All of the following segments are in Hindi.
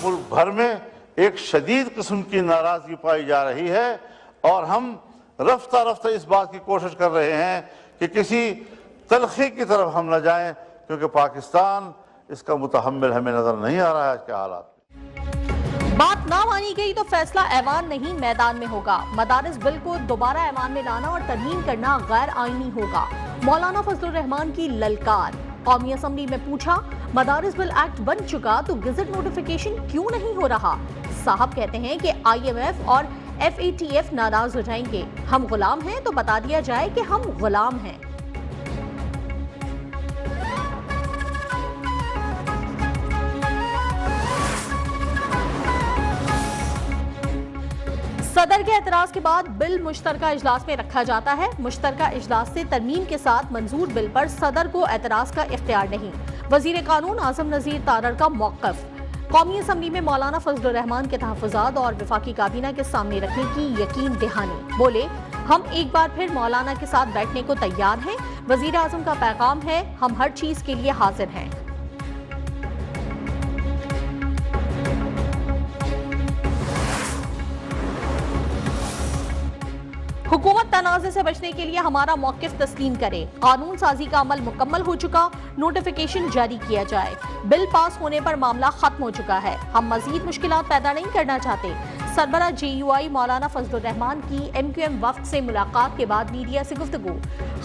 मुल्क भर में एक शदीद किस्म की नाराजगी पाई जा रही है और हम रफ्ता रफ्ता इस बात की कोशिश कर रहे हैं कि किसी तलखी की तरफ हम न जाएं, क्योंकि पाकिस्तान इसका मुतहम्मिल हमें नजर नहीं आ रहा है इसके हालात। बात ना मानी गई तो फैसला ऐवान नहीं मैदान में होगा। मदारिस बिल को दोबारा ऐवान में लाना और तरमीम करना गैर आईनी होगा। मौलाना फजलुर रहमान की ललकार। कौमी असम्बली में पूछा, मदारिस बिल एक्ट बन चुका तो गजट नोटिफिकेशन क्यों नहीं हो रहा? साहब कहते हैं कि IMF और FATF नाराज हो जाएंगे। हम गुलाम हैं तो बता दिया जाए कि हम गुलाम हैं। सदर के एतराज के बाद बिल मुश्तरका इजलास में रखा जाता है। मुश्तरका इजलास से तरमीम के साथ मंजूर बिल पर सदर को एतराज का इख्तियार नहीं। वजीर कानून आजम नजीर तारड़ का मौक़िफ़। कौमी असम्बली में मौलाना फजलुर रहमान के तहफ़्फ़ुज़ात और वफाकी काबीना के सामने रखने की यकीन दहानी। बोले, हम एक बार फिर मौलाना के साथ बैठने को तैयार हैं। वजीर आज़म का पैगाम है, हम हर चीज़ के लिए हाजिर हैं। हुकूमत तनाज़े से बचने के लिए हमारा मौक़िफ़ तस्लीम करे। कानून साजी का अमल मुकम्मल हो चुका, नोटिफिकेशन जारी किया जाए। बिल पास होने पर मामला खत्म हो चुका है। हम मजीद मुश्किलात पैदा नहीं करना चाहते। सरबरा JUI मौलाना फजलुर रहमान की MQM वफ्द से मुलाकात के बाद मीडिया से गुफ्तगू।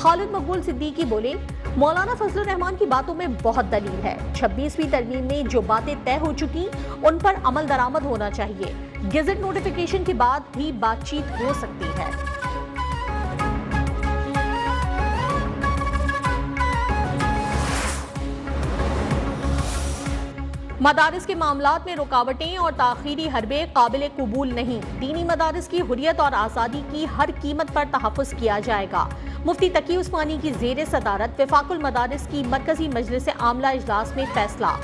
खालिद मकबूल सिद्दीकी बोले, मौलाना फजलुर रहमान की बातों में बहुत दलील है। 26वीं तरमीम में जो बातें तय हो चुकी उन पर अमल दरामद होना चाहिए। गजट नोटिफिकेशन के बाद भी बातचीत हो सकती है। मदारिस के मामलात में रुकावटें और ताखीरी हरबे काबिल कबूल नहीं। दीनी मदारिस की हुर्रियत और आज़ादी की हर कीमत पर तहफ़्फ़ुज़ किया जाएगा। मुफ्ती तकी उस्मानी की ज़ेर सदारत वफाकुल मदारिस की मरकजी मजलिस आमला इजलास में फैसला।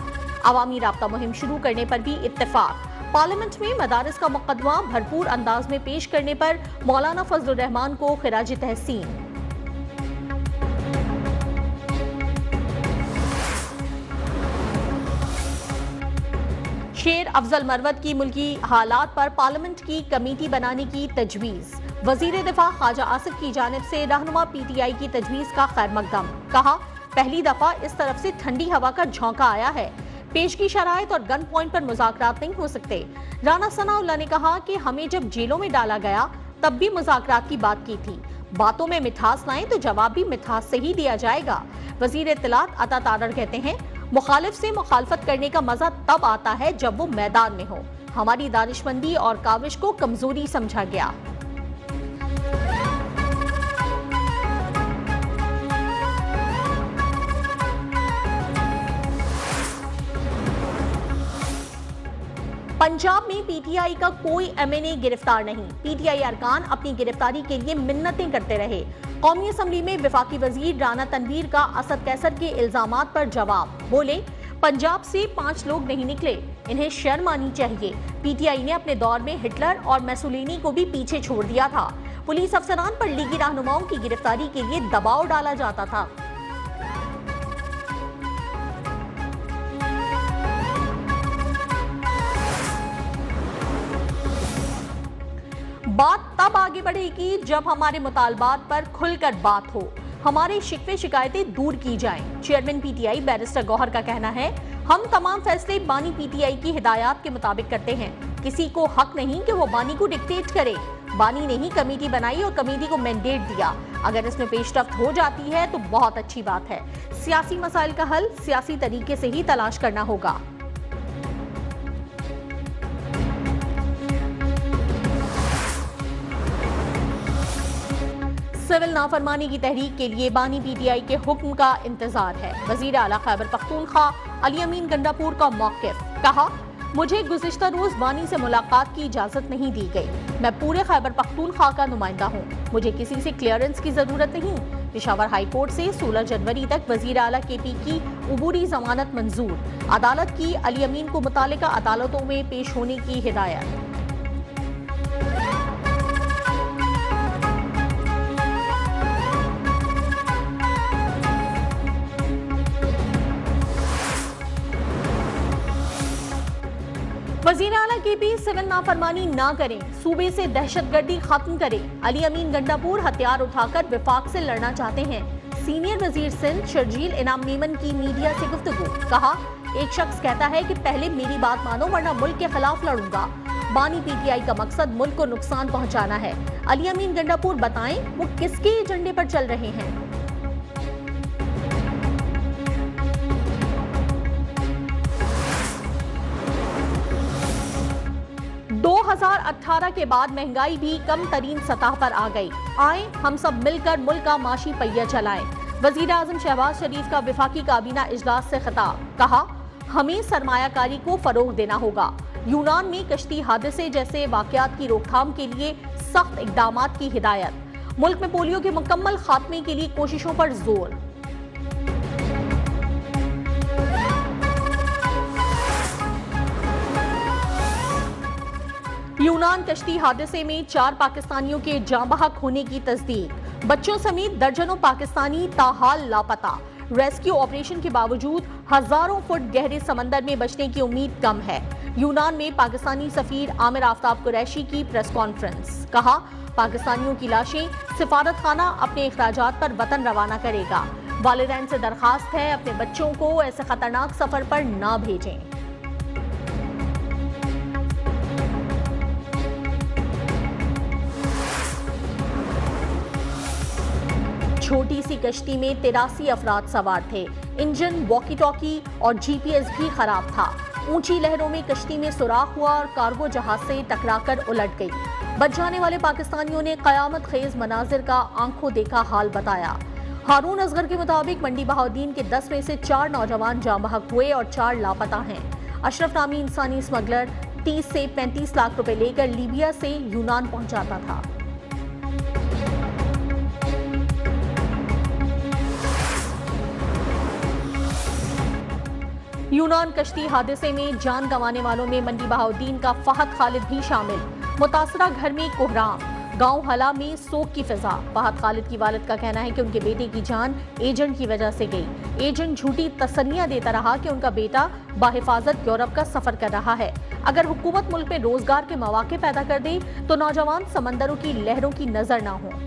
अवामी राब्ता मुहिम शुरू करने पर भी इत्तेफाक। पार्लियामेंट में मदारिस का मुकदमा भरपूर अंदाज में पेश करने पर मौलाना फजलुर रहमान को खिराज तहसीन। शेर अफजल मरवत की मुल्की हालात पर पार्लियामेंट की कमेटी बनाने की तजवीज़। वजीर दिफा ख्वाजा आसिफ की जानिब से रहनुमा PTI की तजवीज़ का खैर मकदम। कहा, पहली दफा इस तरफ से ठंडी हवा का झोंका आया है। पेशगी शराइत और गन पॉइंट पर मुज़ाकरात नहीं हो सकते। राना सनाउल्लाह ने कहा कि हमें जब जेलों में डाला गया तब भी मुज़ाकरात की बात की थी। बातों में मिठास लाएं तो जवाब भी मिठास से ही दिया जाएगा। वजीर इत्तलात अता तारड़ कहते हैं, मुखालिफ से मुखालफत करने का मजा तब आता है जब वो मैदान में हो। हमारी दानिशमंदी और काविश को कमजोरी समझा गया। पंजाब में PTI का कोई MNA गिरफ्तार नहीं। PTI अरकान अपनी गिरफ्तारी के लिए मिन्नतें करते रहे। कौमी असम्बली में वफाकी वजीर राना तनवीर का असद कैसर के इल्जामात पर जवाब। बोले, पंजाब से 5 लोग नहीं निकले, इन्हें शर्म आनी चाहिए। PTI ने अपने दौर में हिटलर और मैसोलिनी को भी पीछे छोड़ दिया था। पुलिस अफसरान पर लीगी रहनुमाओं की गिरफ्तारी के लिए दबाव डाला जाता था। बात तब आगे बढ़ेगी जब हमारे मुतालबात पर खुलकर बात हो, हमारे शिकवे शिकायतें दूर की जाएं। चेयरमैन PTI बैरिस्टर गौहर का कहना है, हम तमाम फैसले बानी PTI की हिदायत के मुताबिक करते हैं। किसी को हक नहीं कि वो बानी को डिक्टेट करे। बानी ने ही कमेटी बनाई और कमेटी को मैंडेट दिया। अगर इसमें पेशरफ्त हो जाती है तो बहुत अच्छी बात है। सियासी मसाइल का हल सियासी तरीके से ही तलाश करना होगा। सिविल नाफरमानी की तहरीक के लिए बानी PTI के हुक्म का इंतजार है। वजीर आला खैबर पख्तूनख्वा अली अमीन गंडापुर का मौक़िफ़। कहा, मुझे गुज़िश्ता रोज बानी से मुलाकात की इजाजत नहीं दी गई। मैं पूरे खैबर पख्तूनख्वा का नुमाइंदा हूँ, मुझे किसी से क्लियरेंस की जरूरत नहीं। पेशावर हाई कोर्ट से 16 जनवरी तक वजीर आला KP की उबूरी जमानत मंजूर। अदालत की अली अमीन को मुतालिका अदालतों में पेश होने की हिदायत। वजीर आला केपी सिविल नाफरमानी ना करें, सूबे से दहशतगर्दी खत्म करें। अली अमीन गंडापुर हथियार उठाकर विफाक से लड़ना चाहते हैं। सीनियर वजीर सिंध शर्जील इनाम मीमन की मीडिया से गुफ्तगू, कहा एक शख्स कहता है कि पहले मेरी बात मानो वरना मुल्क के खिलाफ लड़ूंगा। बानी पीटीआई का मकसद मुल्क को नुकसान पहुंचाना है। अली अमीन गंडापुर बताएं वो किसके एजेंडे पर चल रहे हैं। 2018 के बाद महंगाई भी कम तरीन सतह पर आ गई। आए हम सब मिलकर मुल्क का माशी पहिया चलाएं। वजीर आजम शहबाज शरीफ का विफाकी काबीना इजलास से खिताब, कहा हमें सरमायाकारी को फरोग देना होगा। यूनान में कश्ती हादसे जैसे वाकयात की रोकथाम के लिए सख्त इकदामात की हिदायत। मुल्क में पोलियो के मुकम्मल खात्मे के लिए कोशिशों पर जोर। यूनान कश्ती हादसे में 4 पाकिस्तानियों के जाँ बहक होने की तस्दीक। बच्चों समेत दर्जनों पाकिस्तानी ताहाल लापता। रेस्क्यू ऑपरेशन के बावजूद हजारों फुट गहरे समंदर में बचने की उम्मीद कम है। यूनान में पाकिस्तानी सफीर आमिर आफ्ताब कुरैशी की प्रेस कॉन्फ्रेंस, कहा पाकिस्तानियों की लाशें सिफारत खाना अपने अखराजात पर वतन रवाना करेगा। वालिदैन से दरखास्त है अपने बच्चों को ऐसे खतरनाक सफर पर ना भेजें। छोटी सी कश्ती में 83 अफराद सवार थे। इंजन, वॉकी टॉकी और जीपीएस भी खराब था। ऊंची लहरों में कश्ती में सुराख हुआ और कार्गो जहाज से टकराकर उलट गई। बच जाने वाले पाकिस्तानियों ने कयामत खेज मनाजिर का आंखों देखा हाल बताया। हारून असगर के मुताबिक मंडी बहाउद्दीन के 10 में से 4 नौजवान जाँ बहक हुए और 4 लापता हैं। अशरफ नामी इंसानी स्मगलर 30 से 35 लाख रुपए लेकर लीबिया से यूनान पहुंचाता था। यूनान कश्ती हादसे में जान गंवाने वालों में मंडी बहाउद्दीन का फहद खालिद भी शामिल। मुतासरा घर में कोहराम, गांव हला में सोग की फिजा। फहद खालिद की वालिद का कहना है कि उनके बेटे की जान एजेंट की वजह से गई। एजेंट झूठी तसल्लियां देता रहा कि उनका बेटा बाहिफाजत यूरोप का सफर कर रहा है। अगर हुकूमत मुल्क में रोजगार के मौके पैदा कर दे तो नौजवान समंदरों की लहरों की नजर ना हो।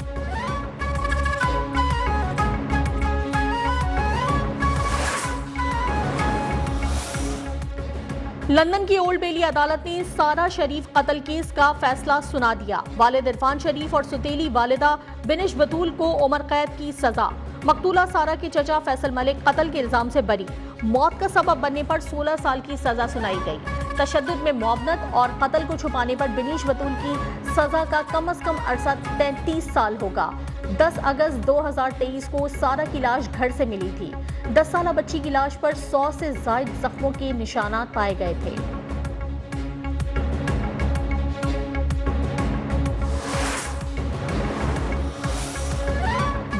लंदन की ओल्ड बेली अदालत ने सारा शरीफ कत्ल केस का फैसला सुना दिया। वालिद इरफान शरीफ और सुतेली वालिदा बिनिश बतूल को उम्र कैद की सजा। मकतूला सारा के चचा फैसल मलिक कत्ल के इल्जाम से बरी। मौत का सबब बनने पर 16 साल की सजा सुनाई गई। तशद्दुद में मुआवनत और कत्ल को छुपाने पर बिनिश बतूल की सजा का कम से कम अरसा 33 साल होगा। 10 अगस्त 2023 को सारा की लाश घर से मिली थी। 10 साला बच्ची की लाश पर 100 से ज्यादा जख्मों के निशानात पाए गए थे।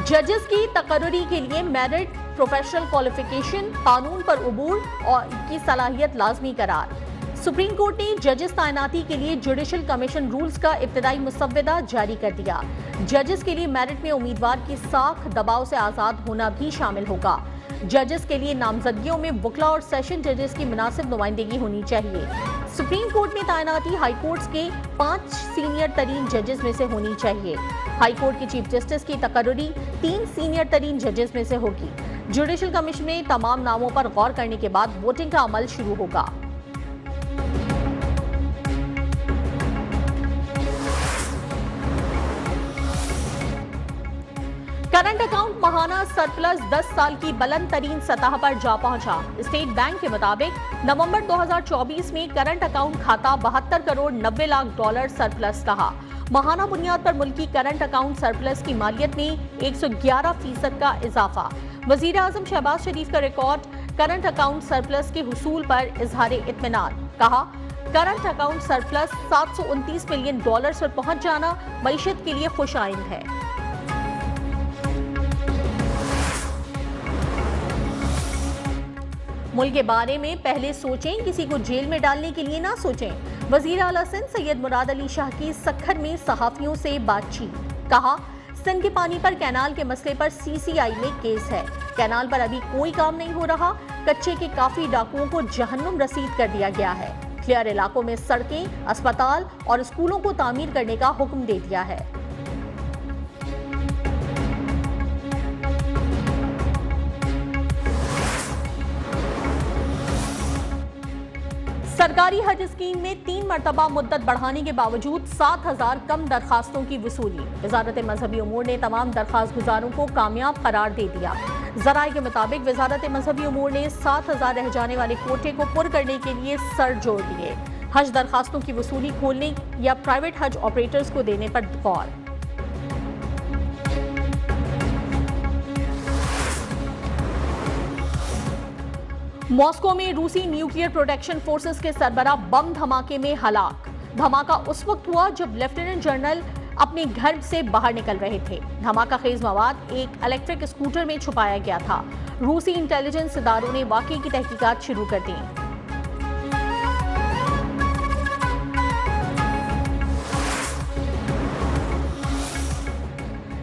जजेस की तकर्री के लिए मेरिट, प्रोफेशनल क्वालिफिकेशन, कानून पर उबूर और की सलाहियत लाजमी करार। सुप्रीम कोर्ट ने जजेस तैनाती के लिए जुडिशल कमीशन रूल्स का इब्तदाई मुसव्वदा जारी कर दिया। जजेस के लिए मेरिट में उम्मीदवार की साख दबाव से आजाद होना भी शामिल होगा। जजेस के लिए नामजदगियों में वकला और सेशन जजेस की मुनासिब नुमाइंदगी होनी चाहिए। सुप्रीम कोर्ट में तैनाती हाई कोर्ट्स के 5 सीनियर तरीन जजेस में से होनी चाहिए। हाई कोर्ट के चीफ जस्टिस की तकर्री 3 सीनियर तरीन जजेस में से होगी। जुडिशल कमीशन में तमाम नामों पर गौर करने के बाद वोटिंग का अमल शुरू होगा। करंट अकाउंट माहाना सरप्लस 10 साल की बुलंद तरीन सतह पर जा पहुंचा। स्टेट बैंक के मुताबिक नवंबर 2024 में करंट अकाउंट खाता 72 करोड़ 90 लाख डॉलर सरप्लस रहा। माहाना बुनियाद पर मुल्की करंट अकाउंट सरप्लस की मालियत में 111% का इजाफा। वजीर आजम शहबाज शरीफ का रिकॉर्ड करंट अकाउंट सरप्लस के हुसूल पर इजहार इत्मीनान, कहा current account surplus 729 million dollar पर पहुंच जाना मईशत के लिए खुश आइंद है। मुल्क के बारे में पहले सोचें, किसी को जेल में डालने के लिए ना सोचें। वजीर आला सिंध सैयद मुराद अली शाह की सक्खर में सहाफियों से बातचीत, कहा सिंध के पानी पर कैनाल के मसले पर सीसीआई में केस है। कैनाल पर अभी कोई काम नहीं हो रहा। कच्चे के काफी डाकुओं को जहन्नुम रसीद कर दिया गया है। न्यूक्लियर इलाकों में सड़कें, अस्पताल और स्कूलों को तामीर करने का हुक्म दे दिया है। सरकारी हज स्कीम में 3 मरतबा मुद्दत बढ़ाने के बावजूद 7,000 कम दरखास्तों की वसूली। वजारत मजहबी उमूर ने तमाम दरखास्त गुजारों को कामयाब करार दे दिया। जराये के मुताबिक वजारत मजहबी उमूर ने 7,000 रह जाने वाले कोटे को पुर करने के लिए सर जोड़ दिए। हज दरखास्तों की वसूली खोलने या प्राइवेट हज ऑपरेटर्स को देने पर गौर। मॉस्को में रूसी न्यूक्लियर प्रोटेक्शन फोर्सेस के सरबराह बम धमाके में हलाक। धमाका उस वक्त हुआ जब लेफ्टिनेंट जनरल अपने घर से बाहर निकल रहे थे। धमाका खेज मवाद एक इलेक्ट्रिक स्कूटर में छुपाया गया था। रूसी इंटेलिजेंस इदारों ने वाकये की तहकीकात शुरू कर दी।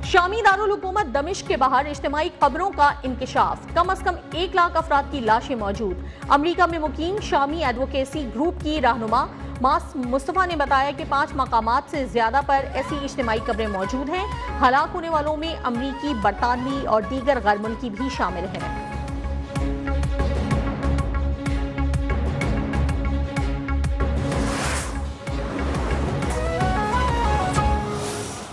शामी दारुल हुकूमत दमिश्क के बाहर इज्तिमाई कब्रों का इंकशाफ। कम अज कम 1 लाख अफराद की लाशें मौजूद। अमरीका में मुकीम शामी एडवोकेसी ग्रुप की रहनुमा मास मुस्तफा ने बताया कि 5 मकामात से ज्यादा पर ऐसी इज्तिमाई कब्रें मौजूद हैं। हलाक होने वालों में अमरीकी, बरतानवी और दीगर गैर मुल्की भी शामिल हैं।